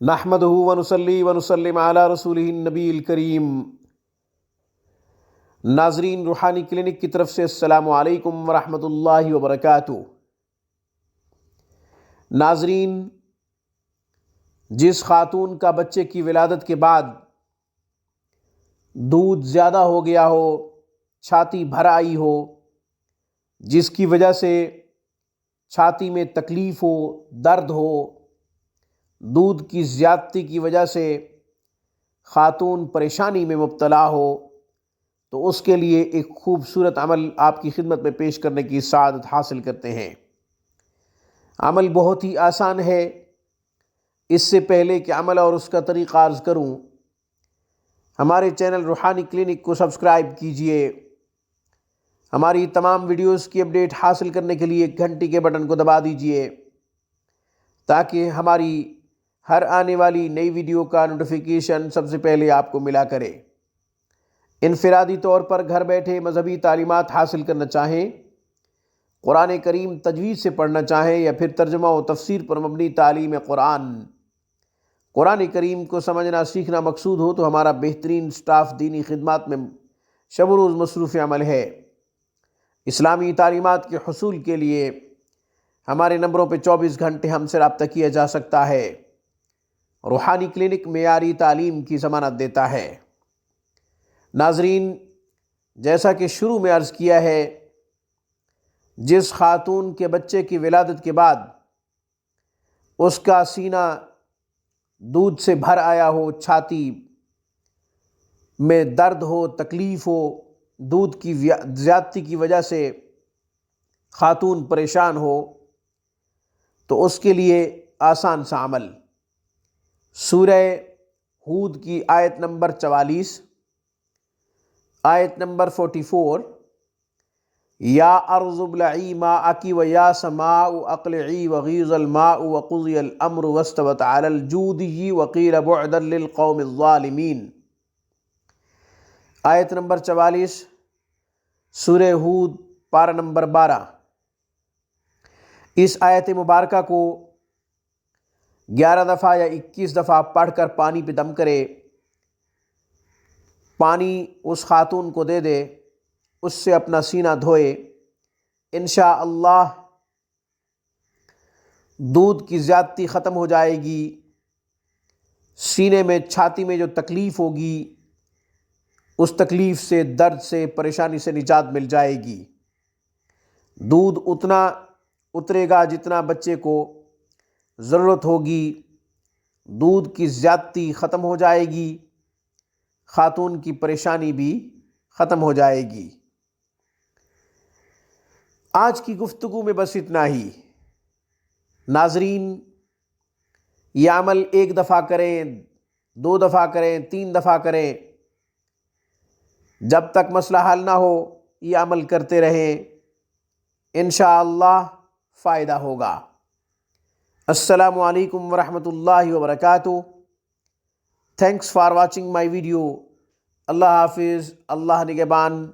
نحمدہ ونصلی ونسلم علی رسولہ النبی الکریم۔ ناظرین، روحانی کلینک کی طرف سے السلام علیکم ورحمۃ اللہ وبرکاتہ۔ ناظرین، جس خاتون کا بچے کی ولادت کے بعد دودھ زیادہ ہو گیا ہو، چھاتی بھر آئی ہو، جس کی وجہ سے چھاتی میں تکلیف ہو، درد ہو، دودھ کی زیادتی کی وجہ سے خاتون پریشانی میں مبتلا ہو، تو اس کے لیے ایک خوبصورت عمل آپ کی خدمت میں پیش کرنے کی سعادت حاصل کرتے ہیں۔ عمل بہت ہی آسان ہے۔ اس سے پہلے کہ عمل اور اس کا طریقہ عرض کروں، ہمارے چینل روحانی کلینک کو سبسکرائب کیجئے۔ ہماری تمام ویڈیوز کی اپڈیٹ حاصل کرنے کے لیے گھنٹی کے بٹن کو دبا دیجئے تاکہ ہماری ہر آنے والی نئی ویڈیو کا نوٹیفیکیشن سب سے پہلے آپ کو ملا کرے۔ انفرادی طور پر گھر بیٹھے مذہبی تعلیمات حاصل کرنا چاہیں، قرآن کریم تجوید سے پڑھنا چاہیں، یا پھر ترجمہ و تفسیر پر مبنی تعلیم قرآن کریم کو سمجھنا سیکھنا مقصود ہو، تو ہمارا بہترین سٹاف دینی خدمات میں شب و روز مصروف عمل ہے۔ اسلامی تعلیمات کے حصول کے لیے ہمارے نمبروں پہ 24 گھنٹے ہم سے رابطہ کیا جا سکتا ہے۔ روحانی کلینک معیاری تعلیم کی ضمانت دیتا ہے۔ ناظرین، جیسا کہ شروع میں عرض کیا ہے، جس خاتون کے بچے کی ولادت کے بعد اس کا سینہ دودھ سے بھر آیا ہو، چھاتی میں درد ہو، تکلیف ہو، دودھ کی زیادتی کی وجہ سے خاتون پریشان ہو، تو اس کے لیے آسان سا عمل سورہ ہود کی آیت نمبر 44، آیت نمبر 44، یا ارض ابلعی ماءکی و یا سماء اقلعی وغیض الماء وقضی الامر واستوت علی الجودی وقیل بعدا للقوم الظالمین۔ آیت نمبر 44، سورہ ہود، پارہ نمبر 12۔ اس آیت مبارکہ کو 11 دفعہ یا 21 دفعہ پڑھ کر پانی پہ دم کرے، پانی اس خاتون کو دے دے، اس سے اپنا سینہ دھوئے، انشاءاللہ دودھ کی زیادتی ختم ہو جائے گی، سینے میں چھاتی میں جو تکلیف ہوگی اس تکلیف سے، درد سے، پریشانی سے نجات مل جائے گی۔ دودھ اتنا اترے گا جتنا بچے کو ضرورت ہوگی، دودھ کی زیادتی ختم ہو جائے گی، خاتون کی پریشانی بھی ختم ہو جائے گی۔ آج کی گفتگو میں بس اتنا ہی۔ ناظرین، یہ عمل 1 دفعہ کریں، 2 دفعہ کریں، 3 دفعہ کریں، جب تک مسئلہ حل نہ ہو یہ عمل کرتے رہیں، انشاءاللہ فائدہ ہوگا۔ السلام علیکم ورحمۃ اللہ وبرکاتہ۔ Thanks for watching my video. اللہ حافظ، اللہ نگہبان۔